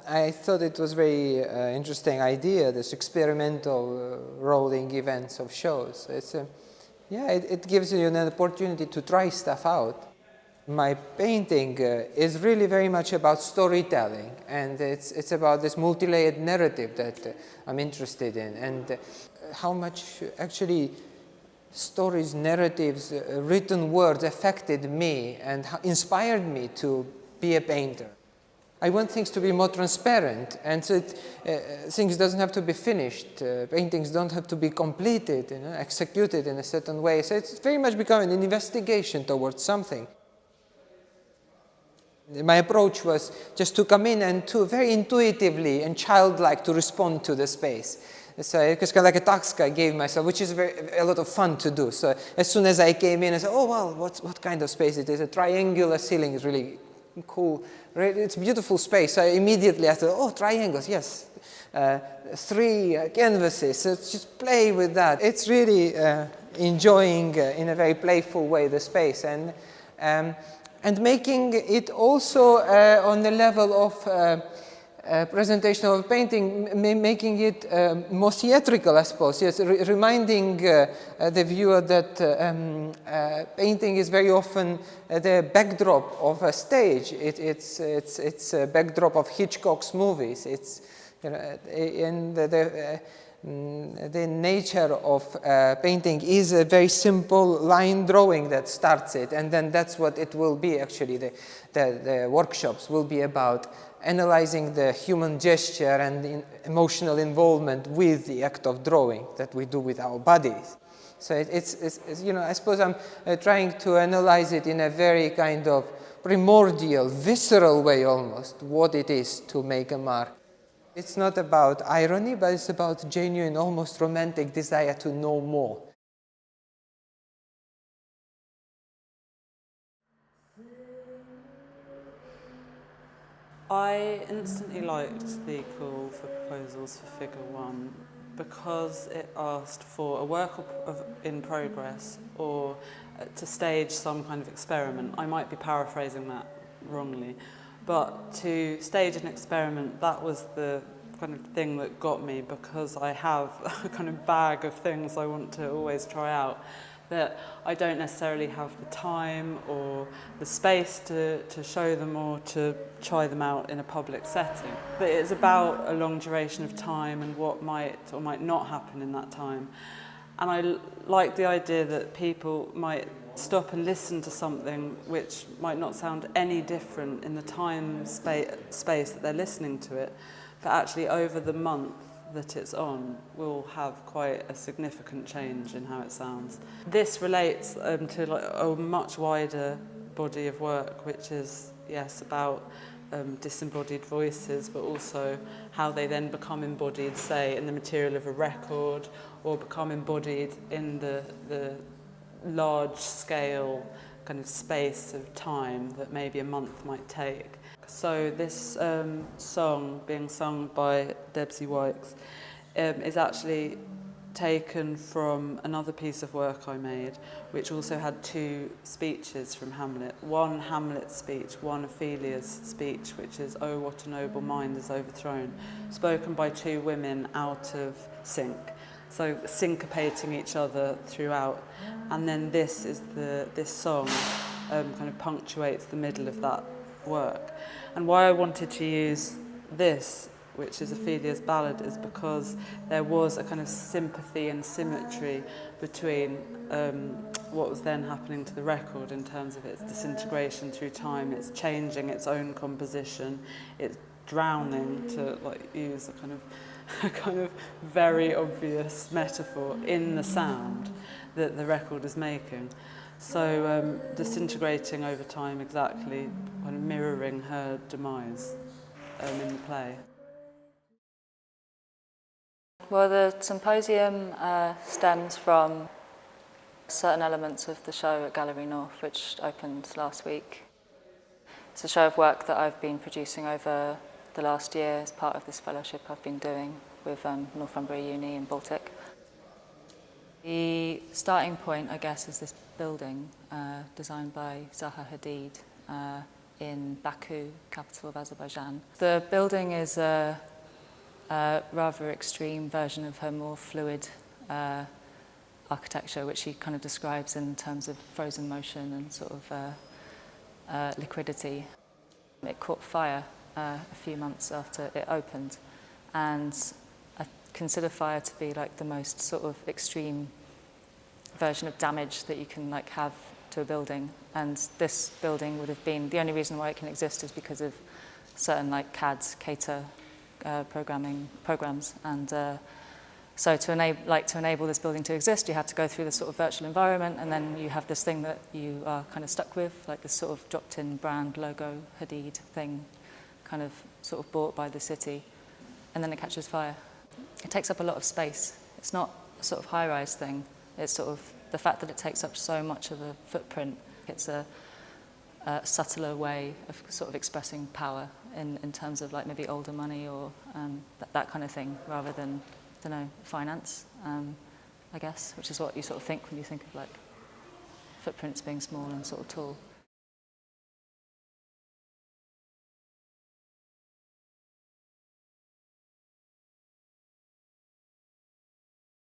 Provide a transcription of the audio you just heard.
I thought it was a very interesting idea, this experimental rolling events of shows. It gives you an opportunity to try stuff out. My painting is really very much about storytelling, and it's about this multi-layered narrative that I'm interested in, and how much actually stories, narratives, written words affected me and inspired me to be a painter. I want things to be more transparent, and so things doesn't have to be finished. Paintings don't have to be completed, executed in a certain way. So it's very much becoming an investigation towards something. My approach was just to come in and to very intuitively and childlike to respond to the space. So it was kind of like a task I gave myself, which is a lot of fun to do. So as soon as I came in, I said, oh, well, what kind of space it is? A triangular ceiling is really cool. It's a beautiful space. So immediately I thought, oh, triangles, yes. 3 canvases, so just play with that. It's really enjoying in a very playful way the space, and making it also on the level of presentation of a painting, making it more theatrical, I suppose. Yes, reminding the viewer that painting is very often the backdrop of a stage. It's a backdrop of Hitchcock's movies. It's and the nature of painting is a very simple line drawing that starts it, and then that's what it will be. Actually, the workshops will be about analyzing the human gesture and the emotional involvement with the act of drawing that we do with our bodies. So it's I suppose I'm trying to analyze it in a very kind of primordial, visceral way almost, what it is to make a mark. It's not about irony, but it's about genuine, almost romantic desire to know more. I instantly liked the call for proposals for Figure 1 because it asked for a work in progress or to stage some kind of experiment. I might be paraphrasing that wrongly, but to stage an experiment, that was the kind of thing that got me, because I have a kind of bag of things I want to always try out that I don't necessarily have the time or the space to show them or to try them out in a public setting. But it's about a long duration of time and what might or might not happen in that time. And I like the idea that people might stop and listen to something which might not sound any different in the time space that they're listening to it, but actually over the month that it's on will have quite a significant change in how it sounds. This relates to like a much wider body of work, which is, yes, about disembodied voices, but also how they then become embodied, say, in the material of a record, or become embodied in the large-scale kind of space of time that maybe a month might take. So this song being sung by Debsy Wykes is actually taken from another piece of work I made, which also had 2 speeches from Hamlet. One Hamlet's speech, one Ophelia's speech, which is "Oh, what a noble mind is overthrown," spoken by 2 women out of sync, so syncopating each other throughout. And then this song kind of punctuates the middle of that work. And why I wanted to use this, which is Ophelia's ballad, is because there was a kind of sympathy and symmetry between what was then happening to the record in terms of its disintegration through time, it's changing its own composition, it's drowning, to like use a kind of very obvious metaphor, in the sound that the record is making. So disintegrating over time, exactly, kind of mirroring her demise in the play. Well, the symposium stems from certain elements of the show at Gallery North, which opened last week. It's a show of work that I've been producing over the last year as part of this fellowship I've been doing with Northumbria Uni in Baltic. The starting point, I guess, is this building designed by Zaha Hadid in Baku, capital of Azerbaijan. The building is a rather extreme version of her more fluid architecture, which she kind of describes in terms of frozen motion and sort of liquidity. It caught fire a few months after it opened, and I consider fire to be like the most sort of extreme version of damage that you can like have to a building. And this building would have been, the only reason why it can exist is because of certain like CATER programs, and so to enable this building to exist, you have to go through this sort of virtual environment, and then you have this thing that you are kind of stuck with, like this sort of dropped-in brand logo Hadid thing, kind of sort of bought by the city, and then it catches fire. It takes up a lot of space. It's not a sort of high-rise thing. It's sort of the fact that it takes up so much of a footprint. It's a subtler way of sort of expressing power in terms of like maybe older money or that kind of thing, rather than, I don't know, finance, I guess, which is what you sort of think when you think of like footprints being small and sort of tall.